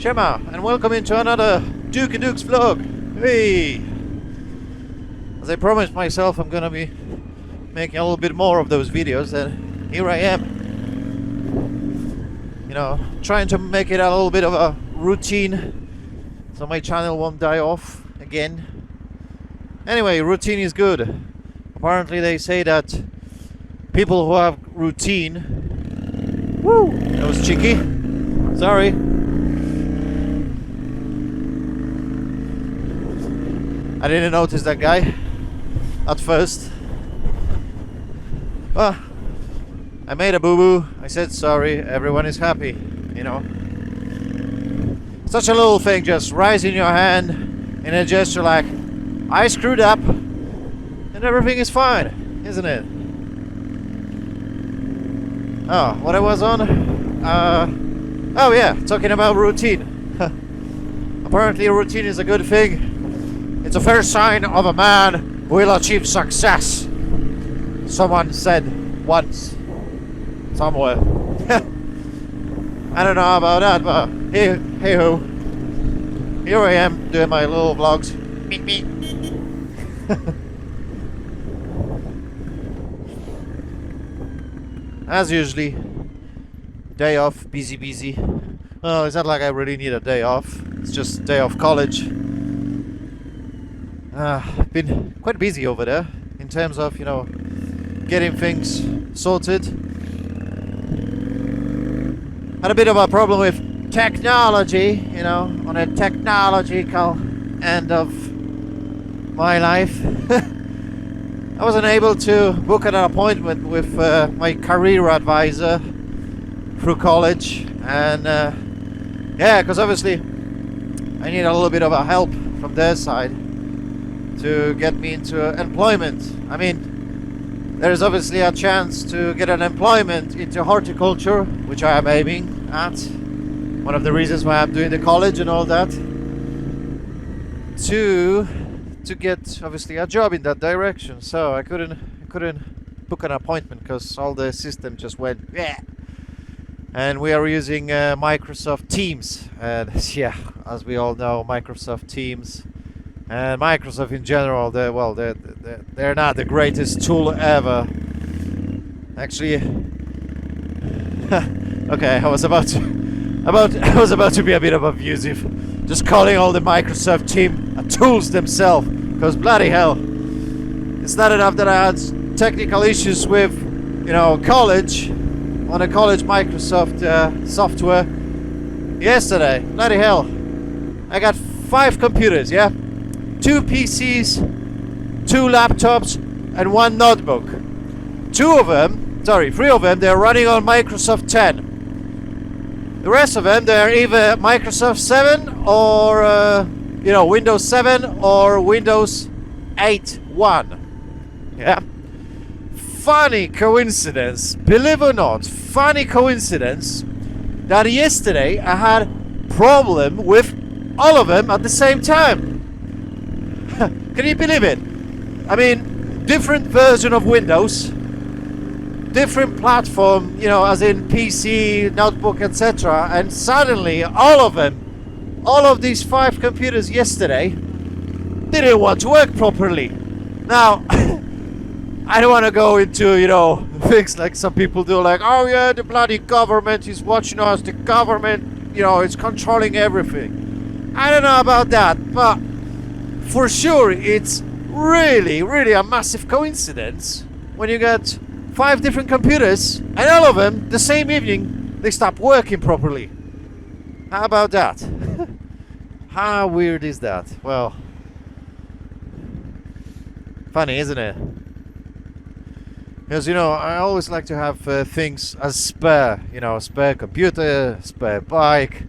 Siema, and welcome into another DukaDuke's vlog. Hey! As I promised myself, I'm gonna be making a little bit more of those videos, and here I am. You know, trying to make it a little bit of a routine so my channel won't die off again. Anyway, routine is good. Apparently they say that people who have routine... Woo! That was cheeky. Sorry. I didn't notice that guy at first. Well, I made a boo-boo. I said sorry. Everyone is happy, you know. Such a little thing, just raising your hand in a gesture like, I screwed up, and everything is fine, isn't it? Oh, what I was on? Oh yeah, talking about routine. Apparently routine is a good thing. It's a first sign of a man who will achieve success. Someone said once. Somewhere. I don't know about that, but hey ho. Here I am doing my little vlogs. Meet me. As usually. Day off, busy. Well, it's not like I really need a day off. It's just day off college. I've been quite busy over there in terms of, you know, getting things sorted. Had a bit of a problem with technology, you know, on a technological end of my life. I wasn't able to book an appointment with my career advisor through college, and yeah, because obviously I need a little bit of a help from their side to get me into employment. I mean, there's obviously a chance to get an employment into horticulture, which I am aiming at. One of the reasons why I'm doing the college and all that, to get obviously a job in that direction. So I couldn't book an appointment because all the system just went yeah. And we are using Microsoft Teams, and yeah, as we all know, Microsoft Teams and Microsoft in general, they're not the greatest tool ever. Actually, okay, I was about to be a bit of abusive, just calling all the Microsoft team tools themselves, because bloody hell, it's not enough that I had technical issues with, you know, college, on a college Microsoft software yesterday. Bloody hell, I got 5 computers, yeah? 2 PCs, 2 laptops, and 1 notebook. 3 of them, they're running on Microsoft 10. The rest of them, they're either Microsoft 7 or, you know, Windows 7 or Windows 8.1. Yeah? Funny coincidence, believe it or not, funny coincidence that yesterday I had problem with all of them at the same time. Can you believe it? I mean, different version of Windows, different platform, you know, as in PC, notebook, etc. And suddenly, all of these 5 computers yesterday didn't want to work properly. Now, I don't want to go into, you know, things like some people do, like, oh yeah, the bloody government is watching us, the government, you know, is controlling everything. I don't know about that, but for sure, it's really a massive coincidence when you get 5 different computers and all of them the same evening they stop working properly. How about that? How weird is that? Well, funny, isn't it? Because, you know, I always like to have things as spare, you know, spare computer, spare bike,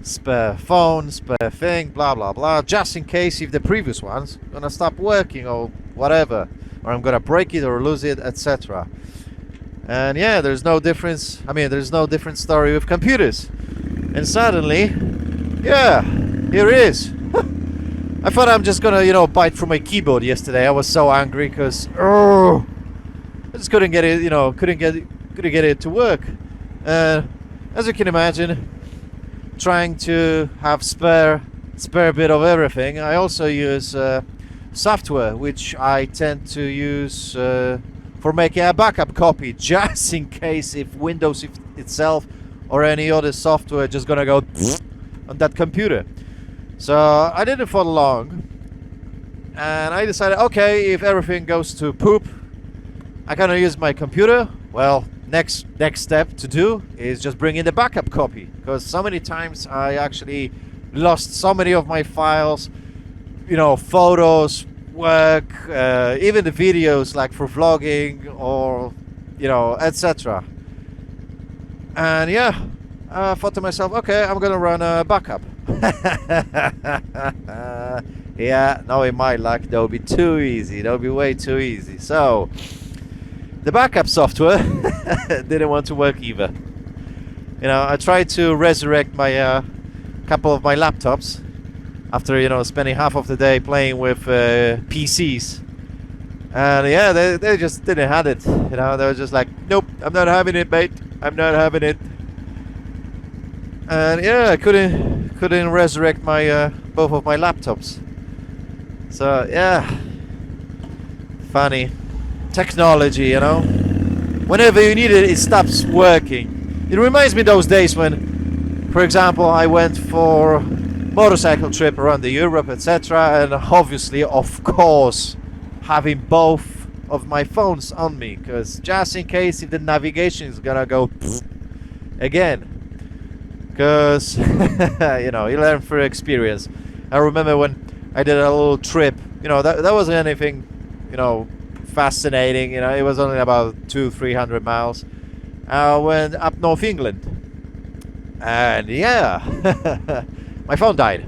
spare phone, spare thing, blah blah blah, just in case if the previous one's gonna stop working or whatever, or I'm gonna break it or lose it, etc. And yeah, there's no difference. I mean, there's no different story with computers. And suddenly, yeah, here it is. I thought I'm just gonna, you know, bite from my keyboard yesterday. I was so angry because I just couldn't get it, you know, couldn't get it to work. As you can imagine, trying to have spare bit of everything, I also use software, which I tend to use for making a backup copy, just in case if Windows itself or any other software just gonna go on that computer. So I did it for long, and I decided, okay, if everything goes to poop, I gonna use my computer. Well, next step to do is just bring in the backup copy, because so many times I actually lost so many of my files, you know, photos, work, even the videos, like for vlogging or, you know, etc. And yeah, I thought to myself, okay, I'm gonna run a backup. Yeah, knowing my luck, that would be too easy. That would be way too easy. So the backup software didn't want to work either. You know, I tried to resurrect my couple of my laptops after, you know, spending half of the day playing with PCs, and yeah, they just didn't have it. You know, they were just like, nope, I'm not having it, mate. I'm not having it. And yeah, I couldn't resurrect my both of my laptops. So yeah, funny technology, you know. Whenever you need it, it stops working. It reminds me of those days when, for example, I went for motorcycle trip around the Europe, etc., and obviously, of course, having both of my phones on me, because just in case if the navigation is gonna go again, because you know, you learn through experience. I remember when I did a little trip, you know, that wasn't anything, you know, fascinating, you know, it was only about 200-300 miles. I went up North England, and yeah, my phone died.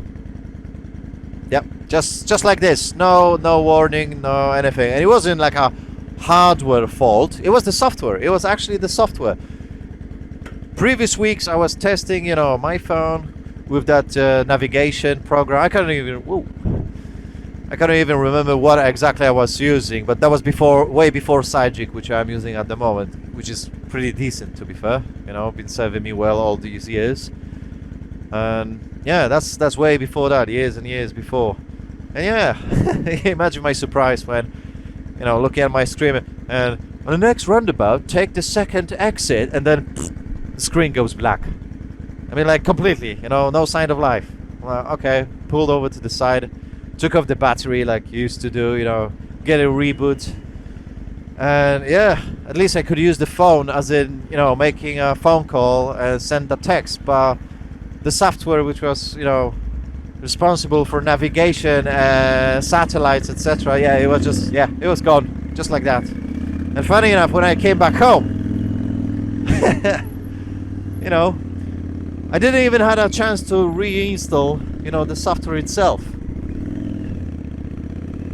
Yep, just like this. No warning, no anything. And it wasn't like a hardware fault. It was the software. It was actually the software. Previous weeks I was testing, you know, my phone with that navigation program. I couldn't even remember what exactly I was using, but that was way before Sidekick, which I'm using at the moment, which is pretty decent, to be fair. You know, been serving me well all these years. And yeah, that's way before that, years and years before. And yeah, imagine my surprise when, you know, looking at my screen and on the next roundabout, take the second exit, and then the screen goes black. I mean, like completely, you know, no sign of life. Well, okay, pulled over to the side, took off the battery like you used to do, you know, get a reboot. And yeah, at least I could use the phone, as in, you know, making a phone call and send a text. But the software, which was, you know, responsible for navigation, satellites, etc., yeah, it was just, yeah, it was gone, just like that. And funny enough, when I came back home, you know, I didn't even have a chance to reinstall, you know, the software itself.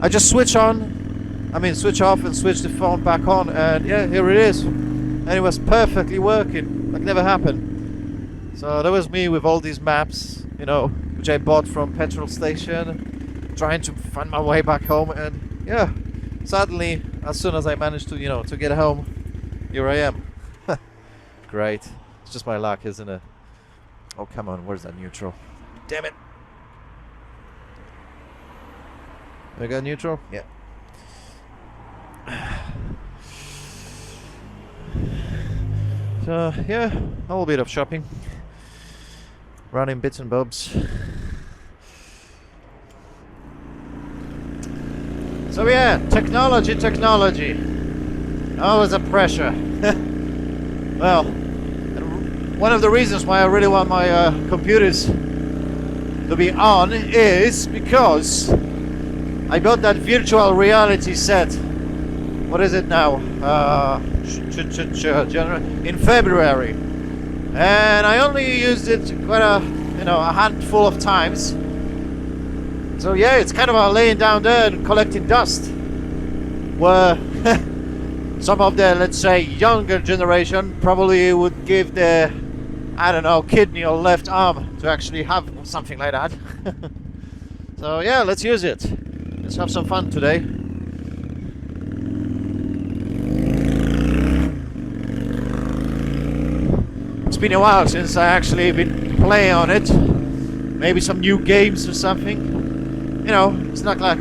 I just switch off and switch the phone back on, and yeah, here it is. And it was perfectly working, like never happened. So that was me with all these maps, you know, which I bought from petrol station, trying to find my way back home. And yeah, suddenly, as soon as I managed to, you know, to get home, here I am. Great. It's just my luck, isn't it? Oh, come on, where's that neutral? Damn it. I got neutral? Yeah. So, yeah, a little bit of shopping. Running bits and bobs. So yeah, technology. Always a pressure. Well, one of the reasons why I really want my computers to be on is because I got that virtual reality set. What is it now? In February, and I only used it quite a handful of times. So yeah, it's kind of laying down there and collecting dust. Where some of the, let's say, younger generation probably would give their, I don't know, kidney or left arm to actually have something like that. So yeah, let's use it. Let's have some fun today. been a while since I actually been playing on it. Maybe some new games or something. You know, it's not like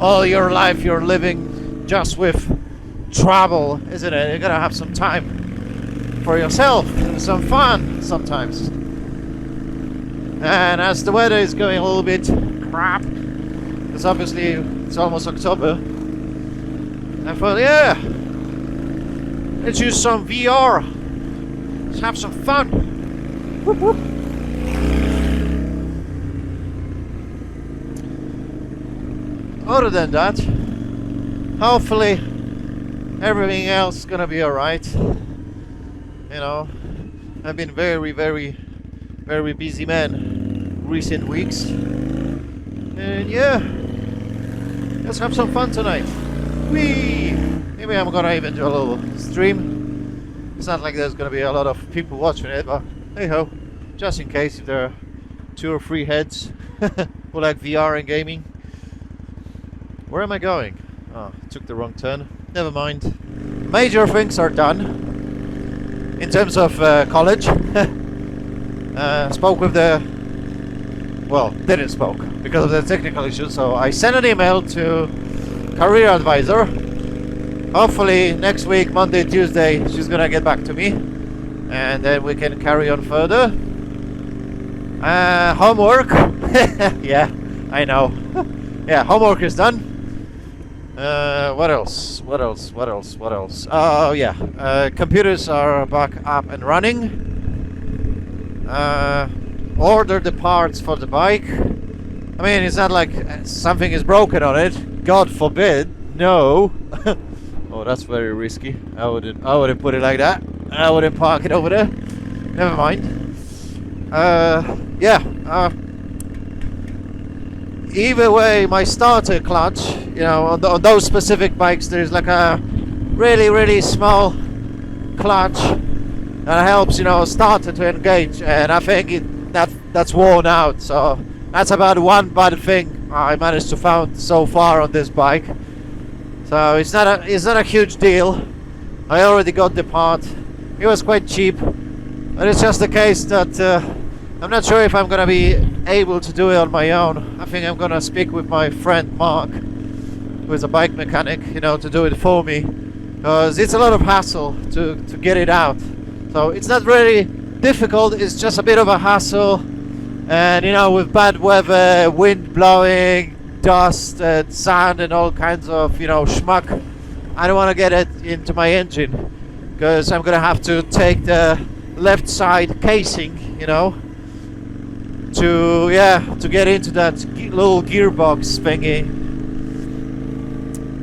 all your life you're living just with travel, isn't it? You're gonna have some time for yourself and some fun sometimes. And as the weather is going a little bit crap, because obviously it's almost October, I thought, yeah, let's use some VR. Let's have some fun. Whoop, whoop. Other than that, hopefully everything else is gonna be alright. You know, I've been very busy man recent weeks. And yeah, let's have some fun tonight. Whee! Maybe I'm gonna even do a little stream. It's not like there's gonna be a lot of people watching it, but hey ho, just in case if there are 2 or 3 heads who like VR and gaming. Where am I going? Oh, took the wrong turn. Never mind. Major things are done in terms of college. Spoke with the... Well, didn't spoke because of the technical issues. So I sent an email to career advisor. Hopefully next week, Monday, Tuesday, she's gonna get back to me. And then we can carry on further. Homework. Yeah, I know. Yeah, homework is done. What else? Oh yeah, computers are back up and running. Order the parts for the bike. I mean, it's not like something is broken on it. God forbid. No. Oh, that's very risky. I wouldn't put it like that. I wouldn't park it over there. Never mind. Yeah. Either way, my starter clutch, you know, on those specific bikes, there's like a really small clutch that helps, you know, starter to engage, and I think that's worn out. So that's about one bad thing I managed to find so far on this bike. So it's not a huge deal. I already got the part. It was quite cheap, but it's just the case that I'm not sure if I'm gonna be able to do it on my own. I think I'm gonna speak with my friend Mark, who is a bike mechanic, you know, to do it for me, because it's a lot of hassle to get it out. So it's not really difficult, it's just a bit of a hassle. And you know, with bad weather, wind blowing, dust and sand and all kinds of, you know, schmuck, I don't want to get it into my engine, because I'm gonna have to take the left side casing, you know, to get into that little gearbox thingy.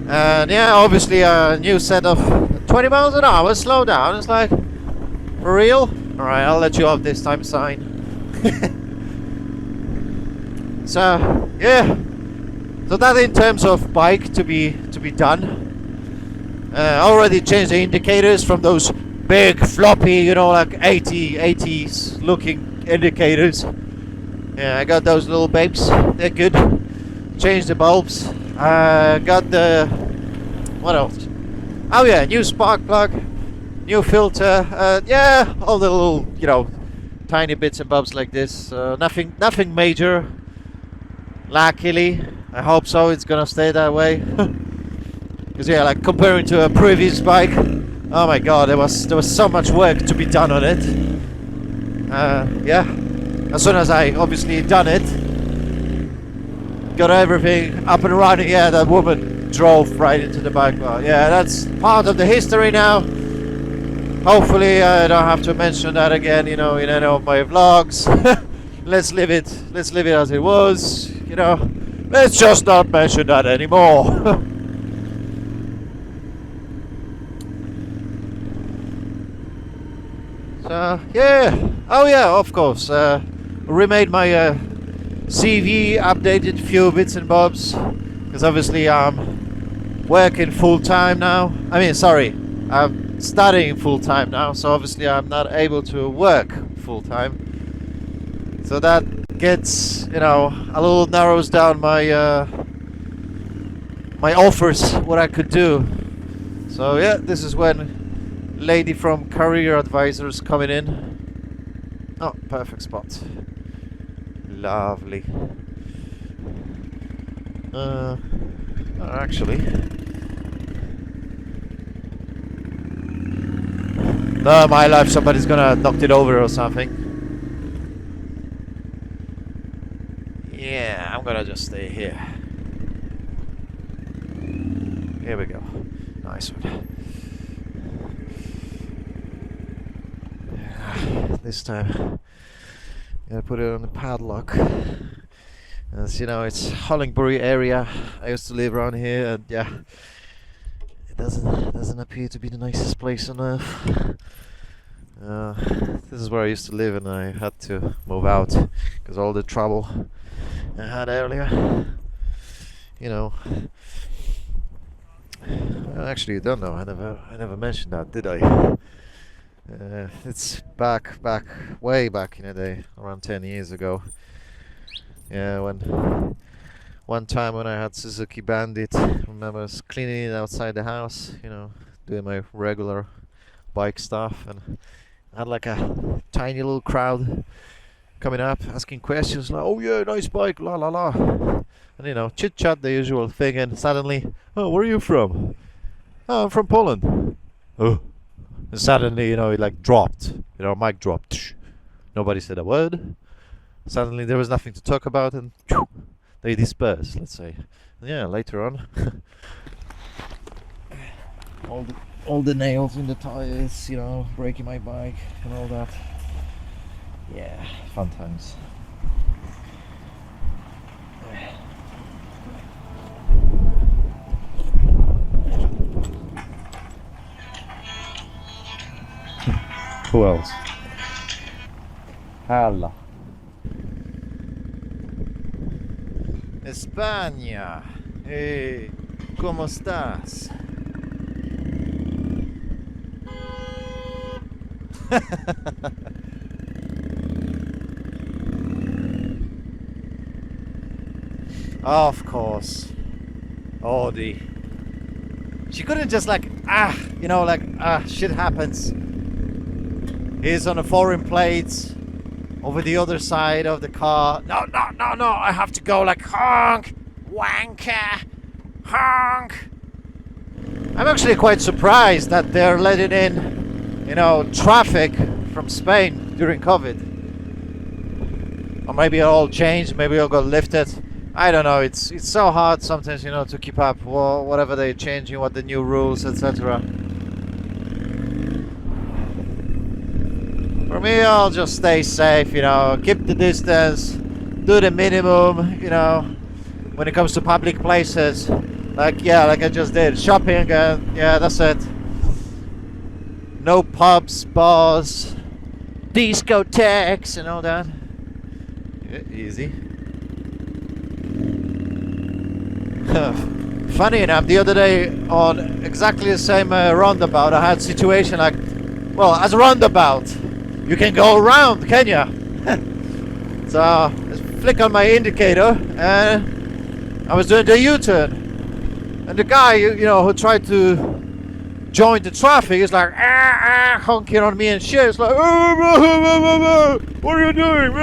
And yeah, obviously a new set of 20 miles an hour, slow down. It's like, for real? Alright, I'll let you off this time, sign. So yeah, so that in terms of bike to be done. Already changed the indicators from those big floppy, you know, like 80s looking indicators. Yeah, I got those little babes. They're good. Changed the bulbs. Got the... What else? Oh yeah, new spark plug, new filter. Yeah, all the little, you know, tiny bits and bobs like this. Nothing major. Luckily, I hope so. It's gonna stay that way. Because yeah, like comparing to a previous bike, oh my god, there was so much work to be done on it. Yeah. As soon as I obviously done it, got everything up and running, yeah, that woman drove right into the bike bar. Yeah, that's part of the history now. Hopefully I don't have to mention that again, you know, in any of my vlogs. Let's leave it as it was, you know. Let's just not mention that anymore. So yeah, oh yeah, of course. Remade my CV, updated a few bits and bobs, because obviously I'm working full time now. I mean, sorry, I'm studying full time now, so obviously I'm not able to work full time. So that gets, you know, a little narrows down my my offers, what I could do. So yeah, this is when lady from career advisors coming in. Oh, perfect spot. Lovely. Oh, actually, no, my life, somebody's gonna knock it over or something. Yeah, I'm gonna just stay here. Here we go. Nice one. This time, gotta put it on the padlock. As you know, it's Hollingbury area. I used to live around here, and yeah, it doesn't appear to be the nicest place on earth. This is where I used to live, and I had to move out because all the trouble I had earlier. You know, actually, you don't know. I never mentioned that, did I? It's way back in the day, around 10 years ago. Yeah, one time when I had Suzuki Bandit, I remember I was cleaning it outside the house, you know, doing my regular bike stuff, and I had like a tiny little crowd coming up, asking questions like, "Oh yeah, nice bike, la la la," and you know, chit chat, the usual thing, and suddenly, "Oh, where are you from?" "Oh, I'm from Poland." "Oh," and suddenly, you know, it like dropped, you know, mic dropped. Nobody said a word. Suddenly there was nothing to talk about, and they dispersed, let's say. And yeah, later on, all the nails in the tires, you know, breaking my bike and all that. Yeah, fun times. Who else? Hala. España. Hey, ¿cómo estás? Of course. Audi. She couldn't just like, you know, like, shit happens. He's on a foreign plate over the other side of the car. No, I have to go like honk, wanker, honk. I'm actually quite surprised that they're letting in, you know, traffic from Spain during COVID. Or maybe it all changed, maybe it'll go lifted. I don't know, it's so hard sometimes, you know, to keep up whatever they're changing, what the new rules, etc. For me, I'll just stay safe, you know, keep the distance, do the minimum, you know, when it comes to public places. Like I just did, shopping, and yeah, that's it. No pubs, bars, discotheques, and all that. Yeah, easy. Funny enough, the other day on exactly the same roundabout, I had a situation like, well, as a roundabout, you can go around, can ya? So I flick on my indicator, and I was doing the U-turn, and the guy, you know, who tried to join the traffic is like honking on me and shit. It's like, what are you doing?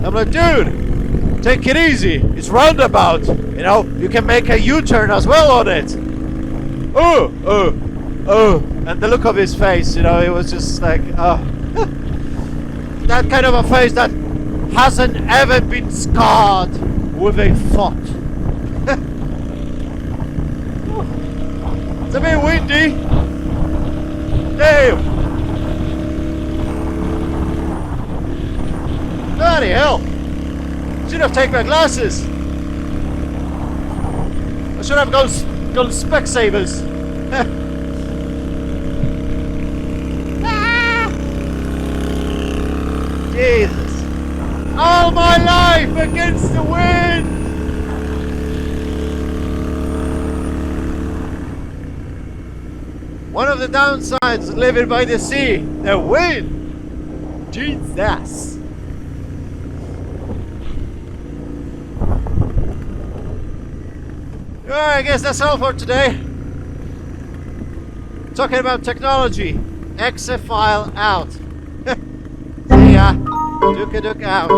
I'm like, dude, take it easy. It's roundabout. You know, you can make a U-turn as well on it. Oh. And the look of his face, you know, it was just like, that kind of a face that hasn't ever been scarred with a thought. It's a bit windy. Damn. Bloody hell. Should have taken my glasses. I should have gone Specsavers. Jesus. All my life against the wind. One of the downsides of living by the sea, the wind. Jesus. Alright, I guess that's all for today. Talking about technology. Exe file out. See ya. DukaDuke out.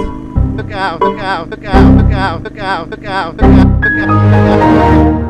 Look out, look out, look out, look out, look out, look out, look out, look out, look out.